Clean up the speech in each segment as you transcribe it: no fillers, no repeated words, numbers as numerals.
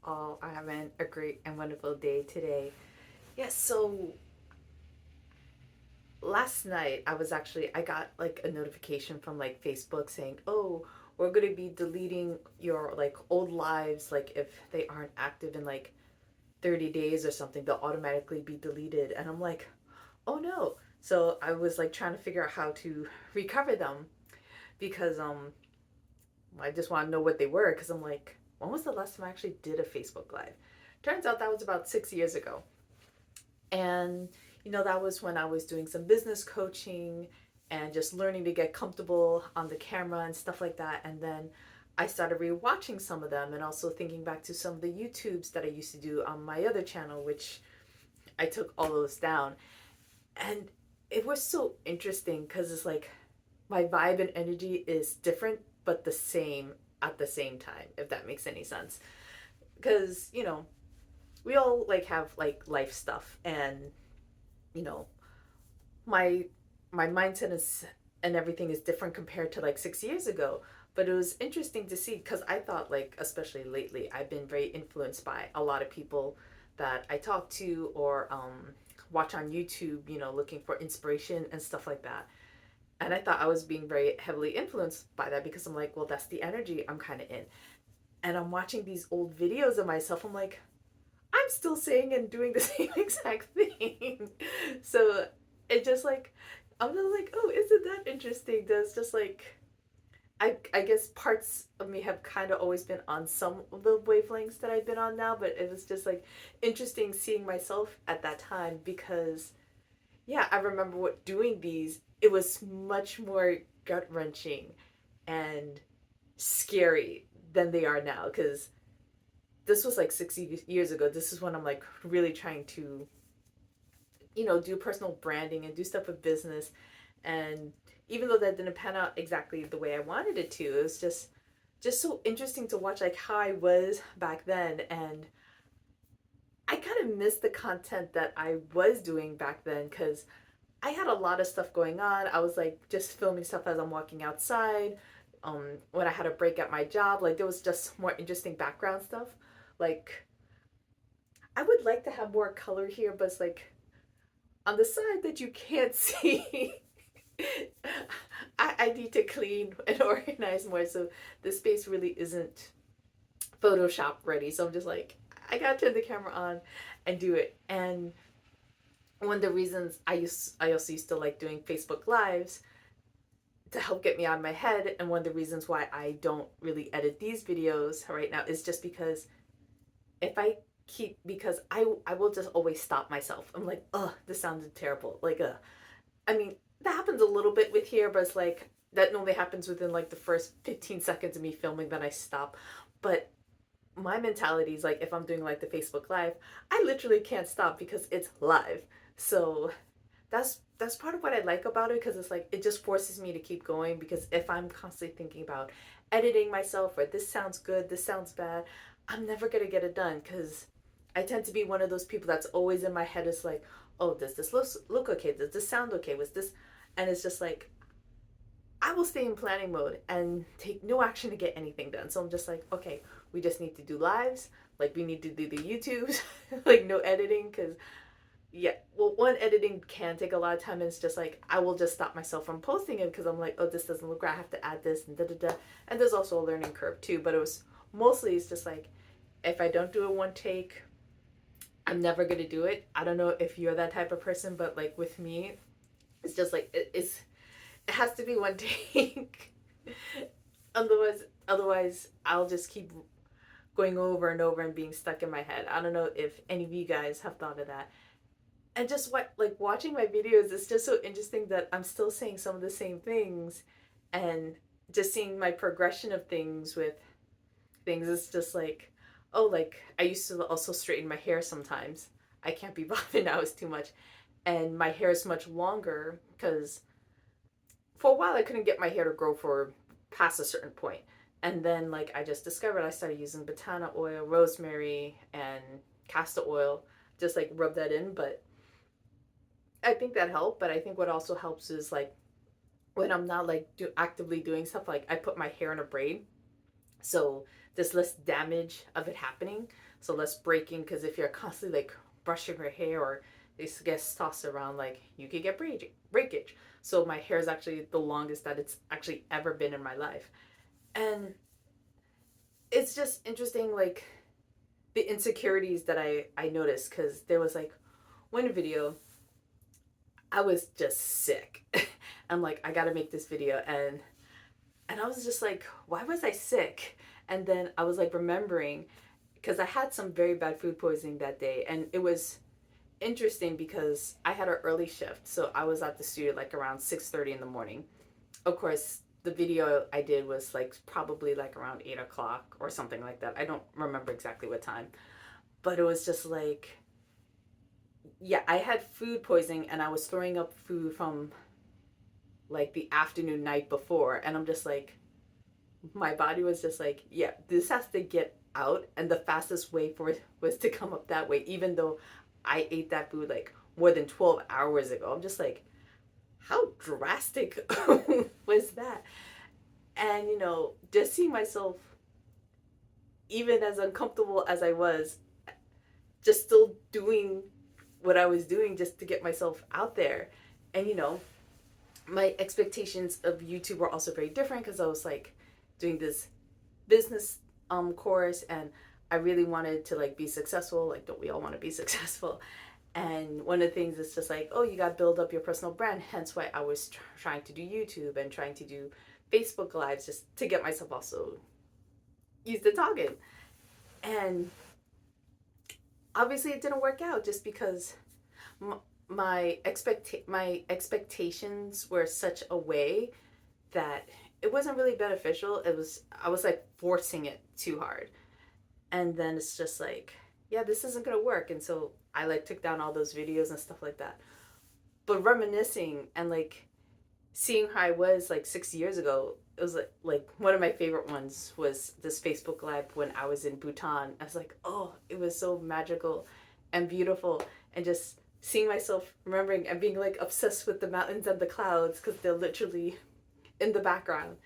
all are having a great and wonderful day today. Yes, so last night I got like a notification from like Facebook saying, "Oh, we're going to be deleting your like old lives like if they aren't active in like 30 days or something, they'll automatically be deleted." And I'm like, "Oh no." So I was like trying to figure out how to recover them because I just want to know what they were because I'm like, when was the last time I actually did a Facebook Live? Turns out that was about 6 years ago. And, that was when I was doing some business coaching and just learning to get comfortable on the camera and stuff like that. And then I started rewatching some of them and also thinking back to some of the YouTubes that I used to do on my other channel, which I took all those down. And it was so interesting because it's like my vibe and energy is different but the same at the same time, if that makes any sense. Because, we all like have like life stuff and, you know, my my mindset is and everything is different compared to like 6 years ago. But it was interesting to see because I thought like especially lately I've been very influenced by a lot of people that I talk to or watch on YouTube, looking for inspiration and stuff like that. And I thought I was being very heavily influenced by that because I'm like, well, that's the energy I'm kind of in. And I'm watching these old videos of myself. I'm like, I'm still saying and doing the same exact thing. So it just like, I'm just like, oh, isn't that interesting? There's just like, I guess parts of me have kind of always been on some of the wavelengths that I've been on now, but it was just like interesting seeing myself at that time because yeah, I remember what doing these, it was much more gut wrenching and scary than they are now. Because this was like 60 years ago. This is when I'm like really trying to, do personal branding and do stuff with business. And even though that didn't pan out exactly the way I wanted it to, it was just so interesting to watch like how I was back then. And I kind of missed the content that I was doing back then because I had a lot of stuff going on. I was like just filming stuff as I'm walking outside. When I had a break at my job, like there was just more interesting background stuff. Like I would like to have more color here, but it's like on the side that you can't see. I need to clean and organize more, so the space really isn't Photoshop ready. So I'm just like, I gotta turn the camera on and do it. And one of the reasons I also used to like doing Facebook Lives to help get me out of my head, and one of the reasons why I don't really edit these videos right now is just because if I keep because I will just always stop myself. I'm like, oh, this sounded terrible. Like, I mean, that happens a little bit with here, but it's like that normally happens within like the first 15 seconds of me filming, then I stop. But my mentality is like if I'm doing like the Facebook Live, I literally can't stop because it's live. So that's part of what I like about it because it's like it just forces me to keep going because if I'm constantly thinking about editing myself or this sounds good, this sounds bad, I'm never gonna get it done because I tend to be one of those people that's always in my head is like, oh, does this look okay? Does this sound okay? Was this, and it's just like I will stay in planning mode and take no action to get anything done. So I'm just like, okay, we just need to do lives, like we need to do the YouTubes, like no editing because yeah, well, one, editing can take a lot of time and it's just like I will just stop myself from posting it because I'm like, oh, this doesn't look right, I have to add this and da da da. And there's also a learning curve too, but it was mostly it's just like if I don't do it one take, I'm never gonna do it. I don't know if you're that type of person, but like with me, it's just like it has to be one take. Otherwise I'll just keep going over and over and being stuck in my head. I don't know if any of you guys have thought of that. And just what like watching my videos, it's just so interesting that I'm still saying some of the same things and just seeing my progression of things with things. It's just like, oh, like I used to also straighten my hair sometimes. I can't be bothered now, it's too much. And my hair is much longer because for a while I couldn't get my hair to grow for past a certain point. And then like I just discovered I started using botana oil, rosemary, and castor oil. Just like rub that in, but I think that helped, but I think what also helps is like when I'm not like actively doing stuff, like I put my hair in a braid. So there's less damage of it happening. So less breaking, because if you're constantly like brushing your hair or it gets tossed around, like you could get breakage. So my hair is actually the longest that it's actually ever been in my life. And it's just interesting, like the insecurities that I noticed, because there was like one video I was just sick. I'm like, I gotta make this video, and I was just like, why was I sick? And then I was like remembering, because I had some very bad food poisoning that day, and it was interesting because I had an early shift, so I was at the studio like around 6:30 in the morning. Of course, the video I did was like probably like around 8 o'clock or something like that. I don't remember exactly what time, but it was just like, yeah, I had food poisoning and I was throwing up food from like the afternoon night before, and I'm just like, my body was just like, yeah, this has to get out, and the fastest way for it was to come up that way, even though I ate that food like more than 12 hours ago. I'm just like, how drastic was that? And just seeing myself, even as uncomfortable as I was, just still doing what I was doing just to get myself out there. And my expectations of YouTube were also very different, because I was like doing this business course, and I really wanted to like be successful. Like, don't we all want to be successful? And one of the things is just like, oh, you got to build up your personal brand. Hence why I was trying to do YouTube and trying to do Facebook Lives, just to get myself also used to talking. And obviously it didn't work out, just because my expectations were such a way that it wasn't really beneficial. I was like forcing it too hard. And then it's just like, yeah, this isn't gonna work. And so I like took down all those videos and stuff like that. But reminiscing and like seeing how I was like 6 years ago, it was like one of my favorite ones was this Facebook Live when I was in Bhutan. I was like, oh, it was so magical and beautiful, and just seeing myself remembering and being like obsessed with the mountains and the clouds, because they're literally in the background.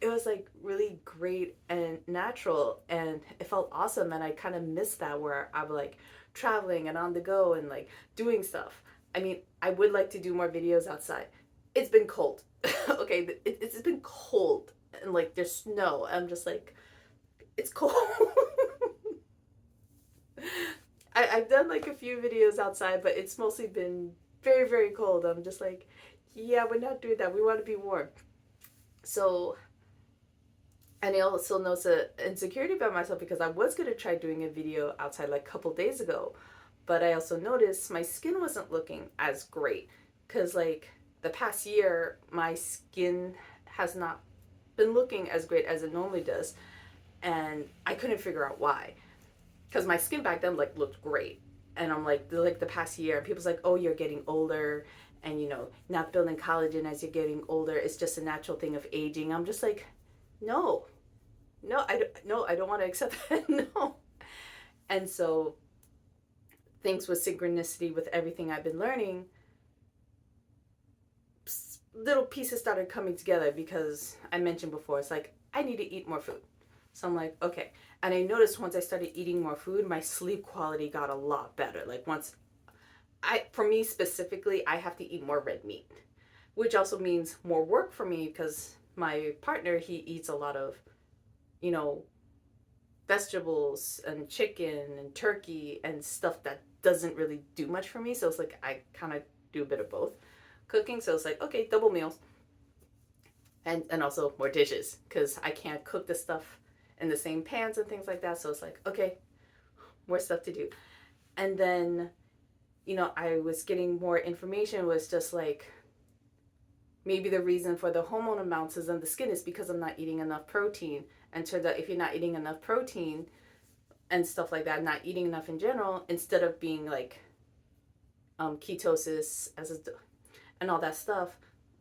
It was like really great and natural, and it felt awesome. And I kind of missed that, where I was like traveling and on the go and like doing stuff. I mean, I would like to do more videos outside. It's been cold. Okay, it's been cold, and like there's snow. I'm just like, it's cold. I've done like a few videos outside, but it's mostly been very, very cold. I'm just like, yeah, we're not doing that. We want to be warm. So, and I also noticed an insecurity about myself, because I was going to try doing a video outside like a couple days ago, but I also noticed my skin wasn't looking as great, because like the past year, my skin has not been looking as great as it normally does, and I couldn't figure out why, because my skin back then like looked great, and I'm like the past year, people's like, oh, you're getting older, and not building collagen as you're getting older, it's just a natural thing of aging. I'm just like, no, no, I don't want to accept that. No. And so things with synchronicity with everything I've been learning, little pieces started coming together, because I mentioned before, it's like I need to eat more food. So I'm like, okay. And I noticed once I started eating more food, my sleep quality got a lot better. Like for me specifically, I have to eat more red meat, which also means more work for me, because my partner, he eats a lot of, you know, vegetables and chicken and turkey and stuff that doesn't really do much for me. So it's like I kind of do a bit of both cooking. So it's like, okay, double meals, and also more dishes, because I can't cook the stuff in the same pans and things like that. So it's like, okay, more stuff to do. And then, I was getting more information, was just like, maybe the reason for the hormone imbalances in the skin is because I'm not eating enough protein. And turned out if you're not eating enough protein and stuff like that, not eating enough in general, instead of being like ketosis and all that stuff,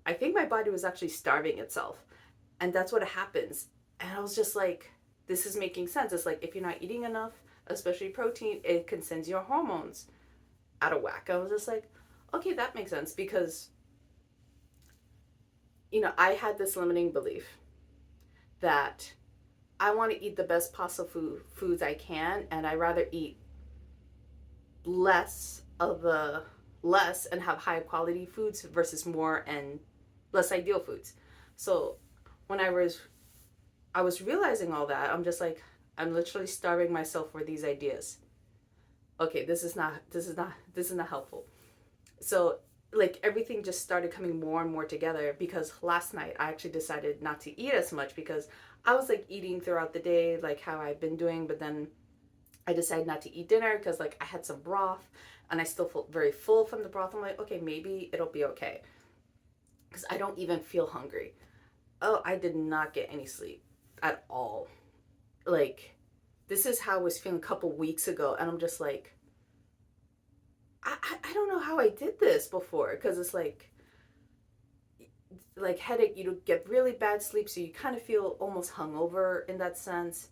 I think my body was actually starving itself. And that's what happens. And I was just like, this is making sense. It's like, if you're not eating enough, especially protein, it can send your hormones out of whack. I was just like, okay, that makes sense, because I had this limiting belief that I want to eat the best possible foods I can, and I rather eat less of the less and have high quality foods versus more and less ideal foods. So when I was realizing all that, I'm just like, I'm literally starving myself for these ideas. Okay, this is not helpful. So like everything just started coming more and more together because last night I actually decided not to eat as much because I was like eating throughout the day like how I've been doing, but then I decided not to eat dinner because like I had some broth and I still felt very full from the broth. I'm like, okay, maybe it'll be okay because I don't even feel hungry. Oh, I did not get any sleep at all. Like, this is how I was feeling a couple weeks ago, and I'm just I don't know how I did this before because it's like headache. You get really bad sleep, so you kind of feel almost hungover in that sense.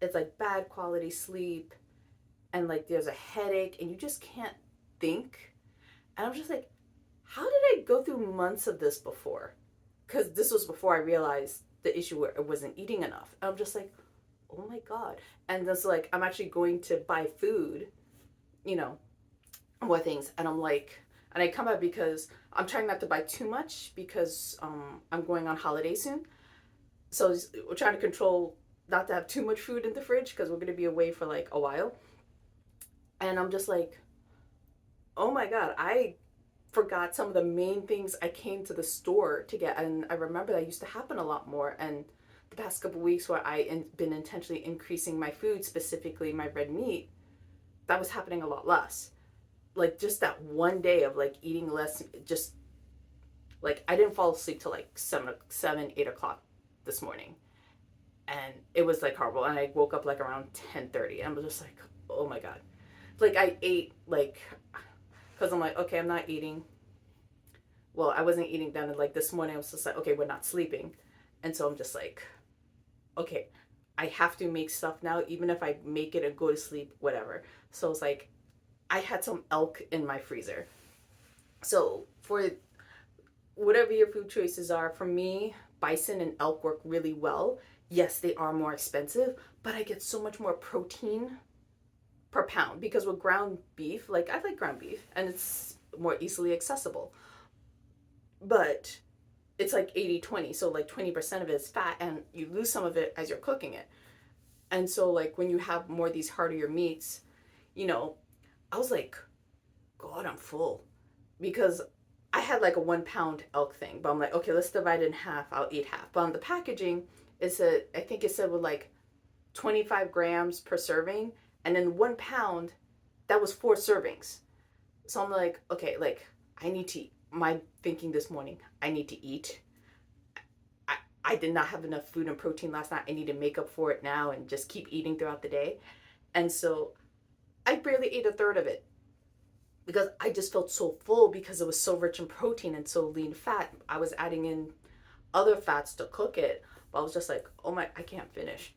It's like bad quality sleep, and like there's a headache, and you just can't think. And I'm just like, how did I go through months of this before? Because this was before I realized the issue where I wasn't eating enough. And I'm just like, oh my god. And that's like I'm actually going to buy food, you know, more things, and I'm like, and I come out because I'm trying not to buy too much because I'm going on holiday soon. So we're trying to control not to have too much food in the fridge because we're going to be away for like a while. And I'm just like, oh my god, I forgot some of the main things I came to the store to get. And I remember that used to happen a lot more. And the past couple weeks where been intentionally increasing my food, specifically my red meat, that was happening a lot less. Like just that one day of like eating less, just like I didn't fall asleep till like 7, 8 o'clock this morning, and it was like horrible. And I woke up like around 10:30, and I was just like, oh my god. Like I ate like, because I'm like, okay, I'm not eating. Well, I wasn't eating then. And like this morning, I was just like, okay, we're not sleeping, and so I'm just like, okay, I have to make stuff now, even if I make it and go to sleep, whatever. So it's like I had some elk in my freezer. So for whatever your food choices are, for me, bison and elk work really well. Yes, they are more expensive, but I get so much more protein per pound because with ground beef, like I like ground beef and it's more easily accessible. But it's like 80/20, so like 20% of it is fat and you lose some of it as you're cooking it. And so like when you have more of these heartier meats, you know, I was like, God, I'm full because I had like a 1 pound elk thing, but I'm like, okay, let's divide it in half. I'll eat half. But on the packaging, it said, I think it said with like 25 grams per serving, and then 1 pound, that was 4 servings. So I'm like, okay, like I need to eat. My thinking this morning, I need to eat. I, I did not have enough food and protein last night. I need to make up for it now and just keep eating throughout the day. And so I barely ate a third of it because I just felt so full because it was so rich in protein and so lean fat. I was adding in other fats to cook it, but I was just like, oh my, I can't finish.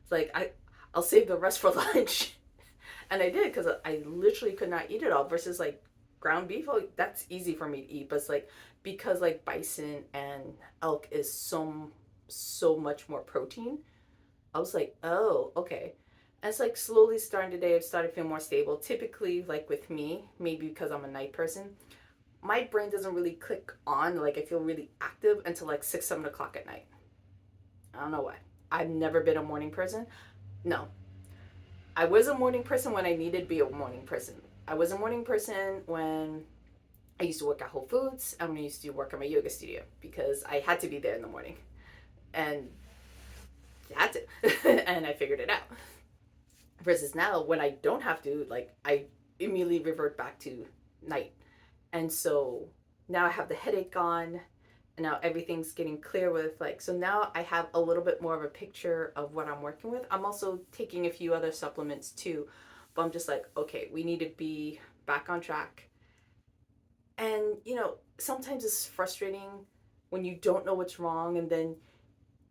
It's like I'll save the rest for lunch, and I did because I literally could not eat it all. Versus like ground beef, oh, that's easy for me to eat, but it's like because like bison and elk is so much more protein. I was like, oh, okay. And it's like slowly starting today, I've started feeling more stable. Typically, like with me, maybe because I'm a night person, my brain doesn't really click on, like I feel really active until like 6, 7 o'clock at night. I don't know why. I've never been a morning person. No. I was a morning person when I needed to be a morning person. I was a morning person when I used to work at Whole Foods. I used to work at my yoga studio because I had to be there in the morning. And that's it. And I figured it out. Versus now, when I don't have to, like, I immediately revert back to night. And so now I have the headache gone, and now everything's getting clear with, like, so now I have a little bit more of a picture of what I'm working with. I'm also taking a few other supplements too, but I'm just like, okay, we need to be back on track. And, sometimes it's frustrating when you don't know what's wrong and then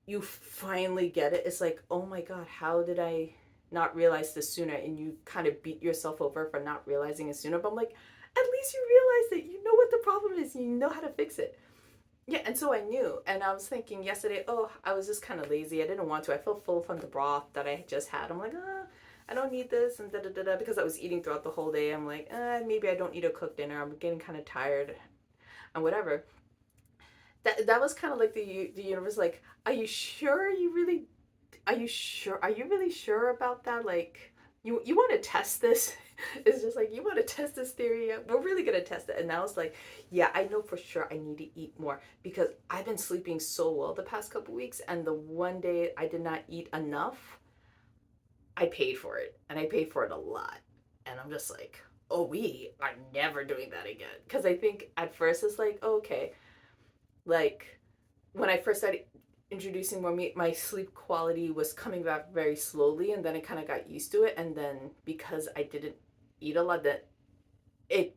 you finally get it. It's like, oh my God, how did I not realize this sooner? And you kind of beat yourself over for not realizing it sooner. But I'm like, at least you realize that you know what the problem is, you know how to fix it. Yeah, and so I knew, and I was thinking yesterday, oh, I was just kind of lazy. I didn't want to. I felt full from the broth that I just had. I'm like, I don't need this, and da da da da, because I was eating throughout the whole day. I'm like, maybe I don't need a cooked dinner. I'm getting kind of tired, and whatever. That was kind of like the universe. Like, are you sure? You really? Are you sure? Are you really sure about that? Like, you want to test this? It's just like, you want to test this theory? We're really gonna test it. And now it's like, yeah, I know for sure I need to eat more because I've been sleeping so well the past couple weeks, and the one day I did not eat enough, I paid for it, and I paid for it a lot. And I'm just like, oh, we are never doing that again. Because I think at first it's like, oh, okay, like when I first started introducing more meat, my sleep quality was coming back very slowly, and then I kind of got used to it. And then because I didn't eat a lot, that it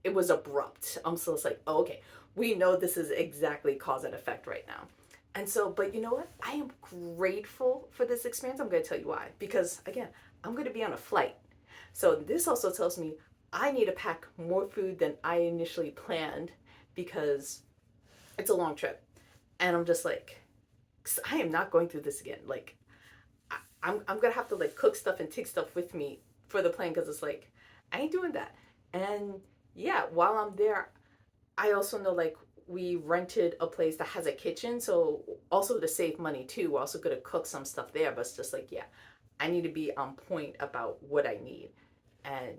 it was abrupt. So it's like, oh, okay, we know this is exactly cause and effect right now. And so, but you know what? I am grateful for this experience. I'm going to tell you why. Because again, I'm going to be on a flight. So this also tells me I need to pack more food than I initially planned because it's a long trip. And I'm just like, I am not going through this again. Like, I'm gonna have to like cook stuff and take stuff with me for the plane because it's like I ain't doing that. And yeah, while I'm there, I also know like we rented a place that has a kitchen, so also to save money too. We're also gonna cook some stuff there, but it's just like, yeah, I need to be on point about what I need. And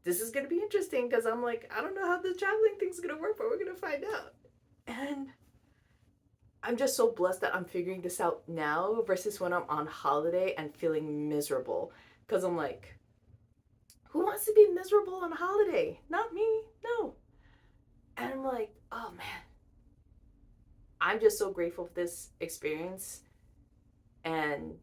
this is gonna be interesting because I'm like, I don't know how the traveling thing's gonna work, but we're gonna find out. And I'm just so blessed that I'm figuring this out now versus when I'm on holiday and feeling miserable. Because I'm like, who wants to be miserable on holiday? Not me. No. And I'm like, oh man, I'm just so grateful for this experience. And,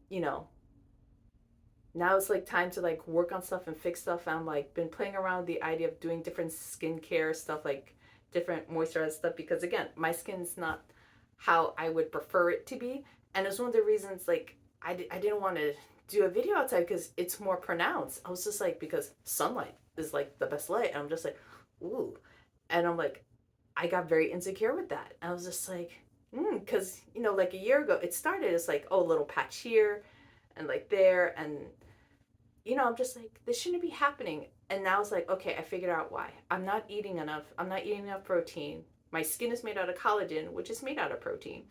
now it's like time to like work on stuff and fix stuff. I'm like, been playing around with the idea of doing different skincare stuff, like different moisturized stuff, because again, my skin's not how I would prefer it to be. And it's one of the reasons like I didn't want to do a video outside because it's more pronounced. I was just like, because sunlight is like the best light. And I'm just like, ooh. And I'm like, I got very insecure with that. I was just like, because, like a year ago, it started as like, oh, a little patch here and like there. And, I'm just like, this shouldn't be happening. And now it's like, okay, I figured out why. I'm not eating enough. I'm not eating enough protein. My skin is made out of collagen, which is made out of protein.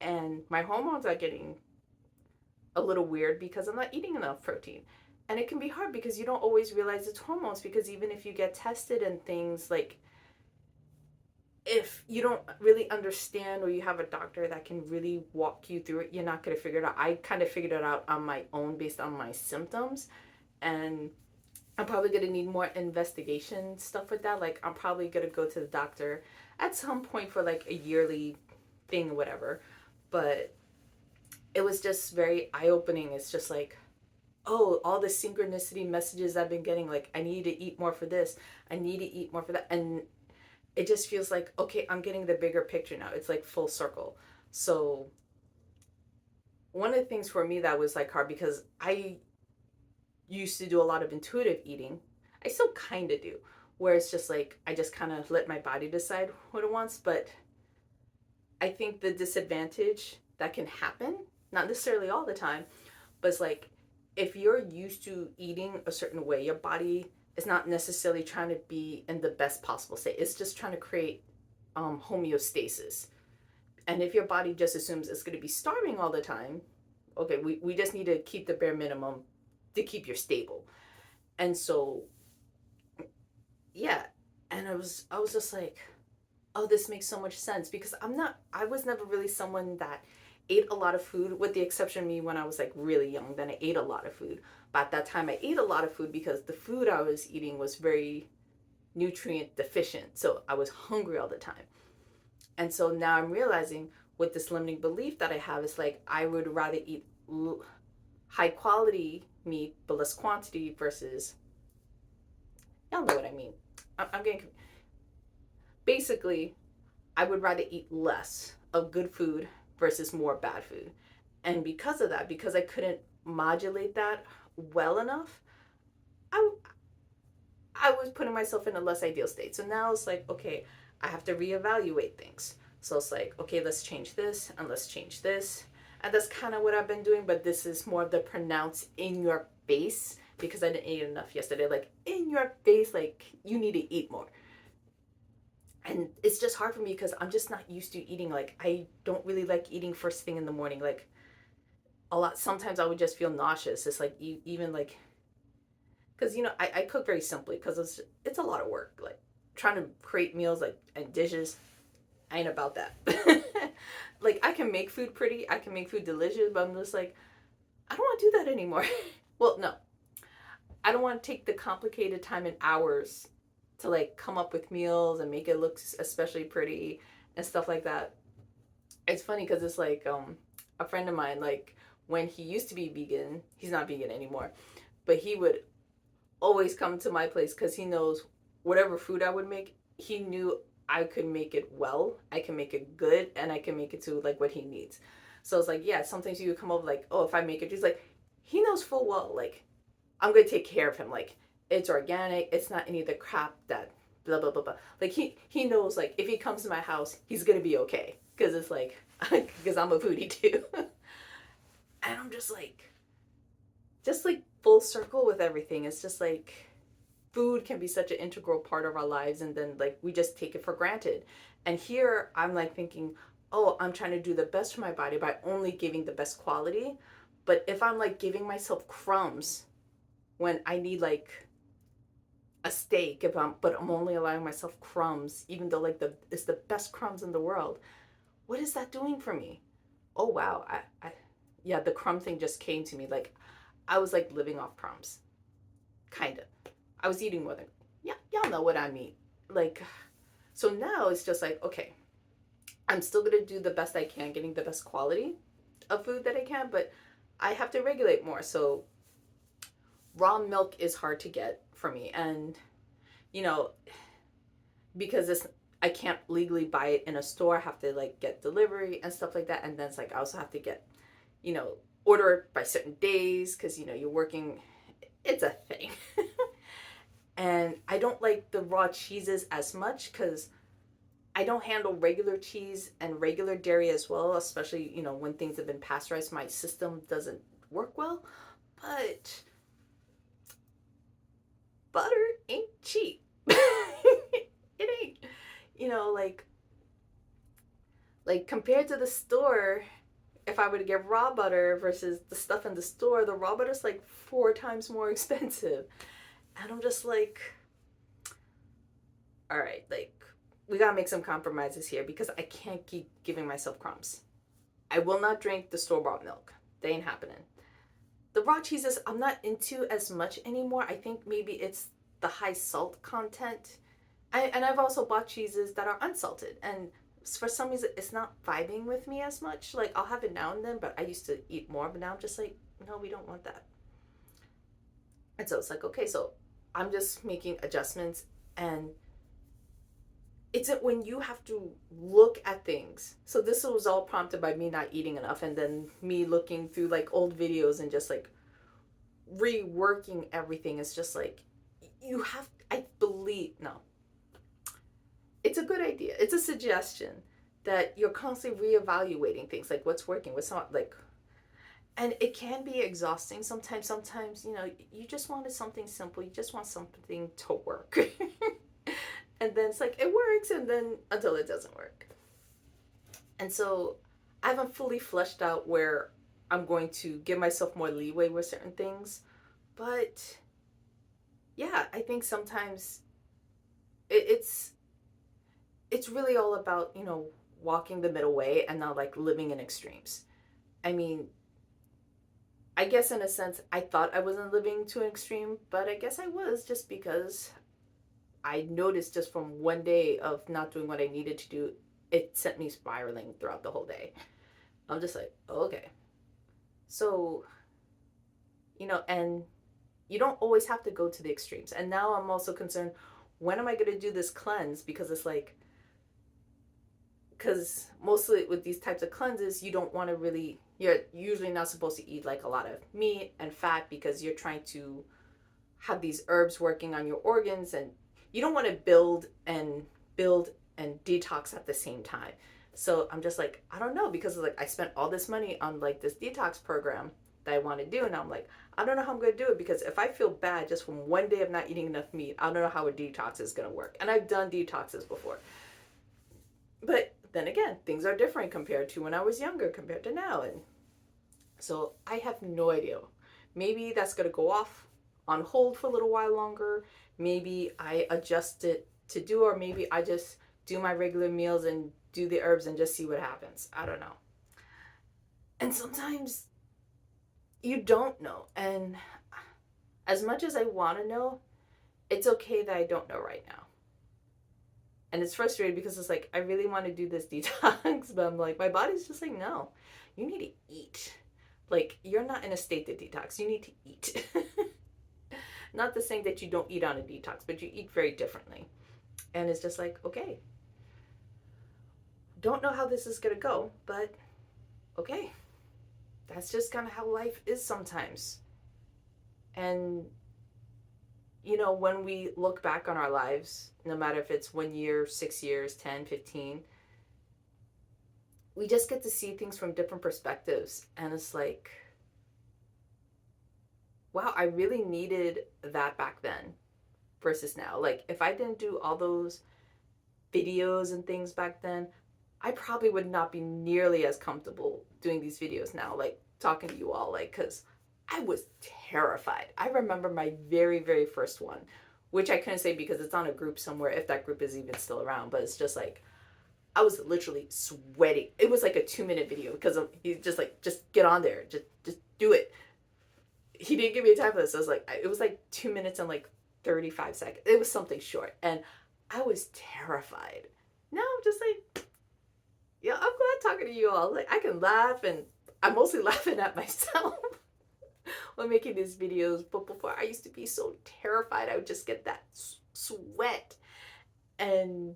And my hormones are getting a little weird because I'm not eating enough protein. And it can be hard because you don't always realize it's hormones, because even if you get tested and things, like if you don't really understand or you have a doctor that can really walk you through it, you're not going to figure it out. I kind of figured it out on my own based on my symptoms. And I'm probably going to need more investigation stuff with that. Like, I'm probably going to go to the doctor at some point for like a yearly thing or whatever. But it was just very eye opening. It's just like, oh, all the synchronicity messages I've been getting, like, I need to eat more for this, I need to eat more for that. And it just feels like, okay, I'm getting the bigger picture now. It's like full circle. So one of the things for me that was like hard, because I used to do a lot of intuitive eating. I still kind of do, where it's just like I just kind of let my body decide what it wants. But I think the disadvantage that can happen, not necessarily all the time, but it's like if you're used to eating a certain way, your body is not necessarily trying to be in the best possible state. It's just trying to create homeostasis. And if your body just assumes it's going to be starving all the time, okay, we just need to keep the bare minimum to keep you stable. And so, yeah. And I was just like, oh, this makes so much sense, because I was never really someone that ate a lot of food, with the exception of me when I was like really young. Then I ate a lot of food. But at that time, I ate a lot of food because the food I was eating was very nutrient deficient. So I was hungry all the time. And so now I'm realizing with this limiting belief that I have, is like I would rather eat high quality meat but less quantity versus, y'all know what I mean. I'm getting, basically, I would rather eat less of good food versus more bad food. And because of that, because I couldn't modulate that well enough, I, I was putting myself in a less ideal state. So now it's like, okay, I have to reevaluate things. So it's like, okay, let's change this and let's change this. And that's kind of what I've been doing, but this is more of the pronounced in your face because I didn't eat enough yesterday. Like, in your face, like, you need to eat more. And it's just hard for me because I'm just not used to eating. Like, I don't really like eating first thing in the morning. Like, a lot, sometimes I would just feel nauseous. It's like, even like, because, I cook very simply because it's a lot of work. Like, trying to create meals, like, and dishes, I ain't about that. Like, I can make food pretty, I can make food delicious, but I'm just like, I don't want to do that anymore. Well, no, I don't want to take the complicated time and hours to like come up with meals and make it look especially pretty and stuff like that. It's funny because it's like a friend of mine, like when he used to be vegan, he's not vegan anymore, but he would always come to my place because he knows whatever food I would make, he knew I could make it well, I can make it good, and I can make it to like what he needs. So it's like, yeah, sometimes you would come over like, oh, if I make it, he's like, he knows full well, like, I'm gonna take care of him. Like, it's organic, it's not any of the crap that blah blah blah blah. Like he knows like if he comes to my house, he's gonna be okay. Cause it's like because I'm a foodie too. And I'm just like full circle with everything. It's just like food can be such an integral part of our lives and then like we just take it for granted. And here I'm like thinking, oh, I'm trying to do the best for my body by only giving the best quality. But if I'm like giving myself crumbs when I need like a steak, but I'm only allowing myself crumbs, even though like it's the best crumbs in the world, what is that doing for me? Oh wow, I yeah, the crumb thing just came to me. Like I was like living off crumbs, kind of. I was eating more than, yeah, y'all know what I mean. Like, so now it's just like, okay, I'm still gonna do the best I can, getting the best quality of food that I can, but I have to regulate more. So raw milk is hard to get for me, and you know, because it's I can't legally buy it in a store. I have to like get delivery and stuff like that, and then it's like I also have to get, you know, order it by certain days because you're working. It's a thing. And I don't like the raw cheeses as much because I don't handle regular cheese and regular dairy as well, especially, when things have been pasteurized. My system doesn't work well. But butter ain't cheap. It ain't. Like compared to the store, if I were to get raw butter versus the stuff in the store, the raw butter's like 4 times more expensive. And I'm just like, all right, like, we gotta make some compromises here because I can't keep giving myself crumbs. I will not drink the store-bought milk. They ain't happening. The raw cheeses I'm not into as much anymore. I think maybe it's the high salt content. And I've also bought cheeses that are unsalted. And for some reason, it's not vibing with me as much. Like, I'll have it now and then, but I used to eat more. But now I'm just like, no, we don't want that. And so it's like, okay, so I'm just making adjustments. And it's when you have to look at things. So this was all prompted by me not eating enough and then me looking through like old videos and just like reworking everything. It's just like you have, I believe, no, it's a good idea. It's a suggestion that you're constantly reevaluating things, like what's working, what's not, like, and it can be exhausting sometimes you just wanted something simple, you just want something to work. And then it's like it works, and then until it doesn't work. And so I haven't fully fleshed out where I'm going to give myself more leeway with certain things. But yeah, I think sometimes it's really all about, walking the middle way and not like living in extremes. I mean, I guess in a sense, I thought I wasn't living to an extreme, but I guess I was, just because I noticed just from one day of not doing what I needed to do, it sent me spiraling throughout the whole day. I'm just like, oh, okay. So, and you don't always have to go to the extremes. And now I'm also concerned, when am I going to do this cleanse? Because it's like, because mostly with these types of cleanses, you don't want to really, you're usually not supposed to eat like a lot of meat and fat because you're trying to have these herbs working on your organs, and you don't want to build and detox at the same time. So I'm just like, I don't know, because like I spent all this money on like this detox program that I want to do, and I'm like, I don't know how I'm gonna do it, because if I feel bad just from one day of not eating enough meat, I don't know how a detox is gonna work. And I've done detoxes before, but then again, things are different compared to when I was younger compared to now, and so I have no idea. Maybe that's gonna go off on hold for a little while longer. Maybe I adjust it to do, or maybe I just do my regular meals and do the herbs and just see what happens. I don't know. And sometimes you don't know. And as much as I want to know, it's okay that I don't know right now. And it's frustrating because it's like, I really want to do this detox, but I'm like, my body's just like, no, you need to eat. Like, you're not in a state to detox. You need to eat. Not the saying that you don't eat on a detox, but you eat very differently. And it's just like, okay, don't know how this is going to go, but okay. That's just kind of how life is sometimes. And, you know, when we look back on our lives, no matter if it's 1 year, 6 years, 10, 15, we just get to see things from different perspectives. And it's like, wow, I really needed that back then versus now. Like, if I didn't do all those videos and things back then, I probably would not be nearly as comfortable doing these videos now, like talking to you all, like, because I was terrified. I remember my very, very first one, which I couldn't say because it's on a group somewhere, if that group is even still around, but it's just like, I was literally sweating. It was like a 2-minute video because he's just like, just get on there, just do it. He didn't give me a time for this. I was like, it was like 2 minutes and like 35 seconds. It was something short, and I was terrified. Now I'm just like, yeah, I'm glad talking to you all. Like, I can laugh, and I'm mostly laughing at myself when making these videos. But before, I used to be so terrified. I would just get that sweat, and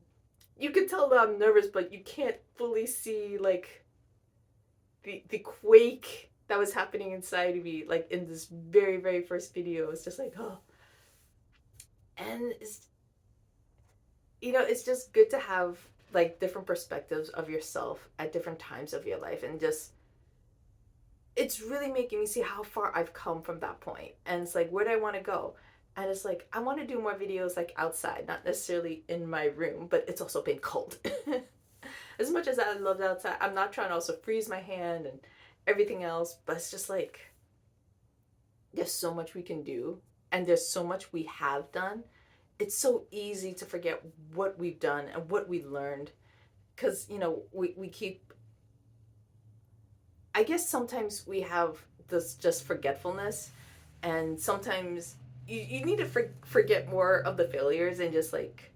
you could tell that I'm nervous, but you can't fully see like the quake that was happening inside of me, like in this very, very first video. It's just like, oh. And it's, you know, it's just good to have like different perspectives of yourself at different times of your life, and just, it's really making me see how far I've come from that point. And it's like, where do I want to go? And it's like, I want to do more videos like outside, not necessarily in my room, but it's also been cold. As much as I love outside, I'm not trying to also freeze my hand and everything else, but it's just like, there's so much we can do, and there's so much we have done. It's so easy to forget what we've done and what we learned, because, you know, we keep, I guess sometimes we have this just forgetfulness, and sometimes you need to forget more of the failures and just like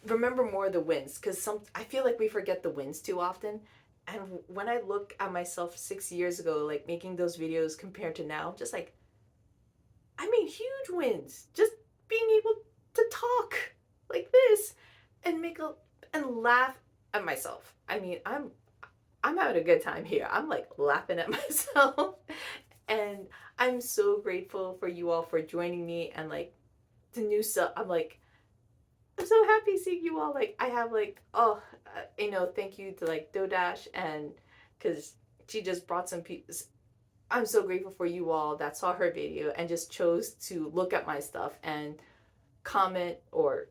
remember more of the wins, because I feel like we forget the wins too often. And when I look at myself 6 years ago, like making those videos compared to now, just like, I made huge wins just being able to talk like this and and laugh at myself. I mean, I'm having a good time here. I'm like laughing at myself. And I'm so grateful for you all for joining me, and like the new stuff. I'm like, I'm so happy seeing you all. Like, I have like, oh, you know, thank you to like Dodash, and because she just brought some pieces. I'm so grateful for you all that saw her video and just chose to look at my stuff and comment or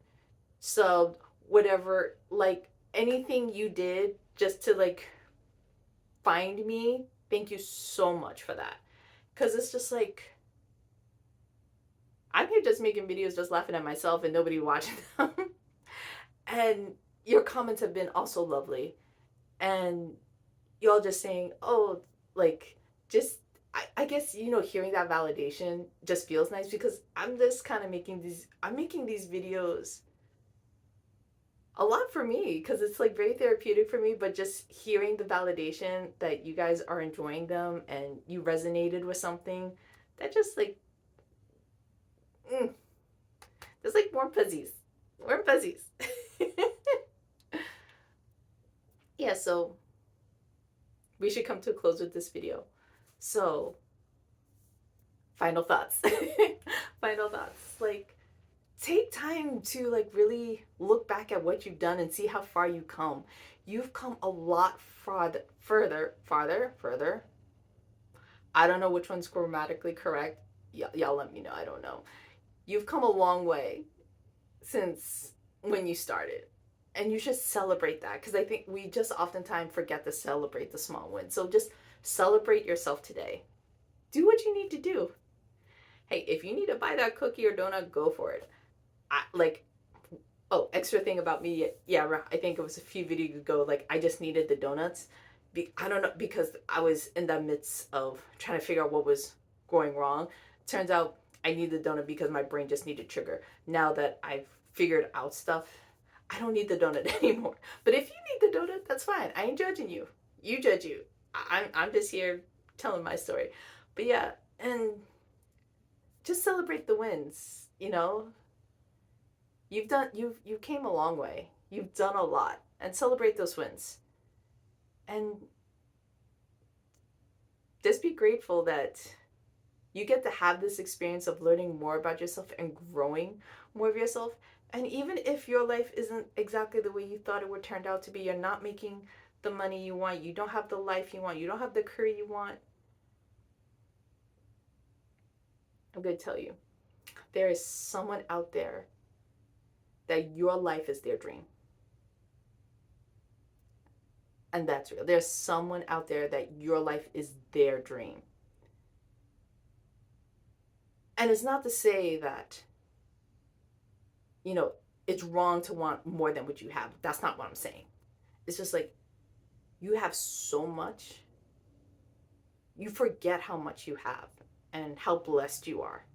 sub, whatever, like anything you did just to like find me. Thank you so much for that. Because it's just like, I'm here just making videos, just laughing at myself and nobody watching them. And your comments have been also lovely. And y'all just saying, oh, like, just, I guess, you know, hearing that validation just feels nice, because I'm just kind of I'm making these videos a lot for me, because it's like very therapeutic for me, but just hearing the validation that you guys are enjoying them and you resonated with something, that just like, there's like warm fuzzies. Warm fuzzies. Yeah, so we should come to a close with this video. So, final thoughts. Final thoughts. Like, take time to like really look back at what you've done and see how far you come. You've come a lot further. I don't know which one's grammatically correct. Y'all let me know. I don't know. You've come a long way since when you started. And you should celebrate that because I think we just oftentimes forget to celebrate the small wins. So just celebrate yourself today. Do what you need to do. Hey, if you need to buy that cookie or donut, go for it. Like, oh, extra thing about me. Yeah, I think it was a few videos ago. Like, I just needed the donuts. I don't know, because I was in the midst of trying to figure out what was going wrong. Turns out I needed the donut because my brain just needed sugar. Now that I've figured out stuff, I don't need the donut anymore. But if you need the donut, that's fine. I ain't judging you. You judge you. I'm just here telling my story. But yeah, and just celebrate the wins. You know, you came a long way. You've done a lot, and celebrate those wins. And just be grateful that you get to have this experience of learning more about yourself and growing more of yourself. And even if your life isn't exactly the way you thought it would turn out to be, you're not making the money you want, you don't have the life you want, you don't have the career you want, I'm going to tell you, there is someone out there that your life is their dream. And that's real. There's someone out there that your life is their dream. And it's not to say that, you know, it's wrong to want more than what you have. That's not what I'm saying. It's just like you have so much, you forget how much you have and how blessed you are.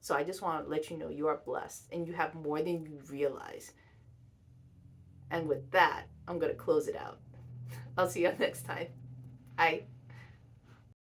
So I just want to let you know you are blessed and you have more than you realize. And with that, I'm going to close it out. I'll see you next time. Bye.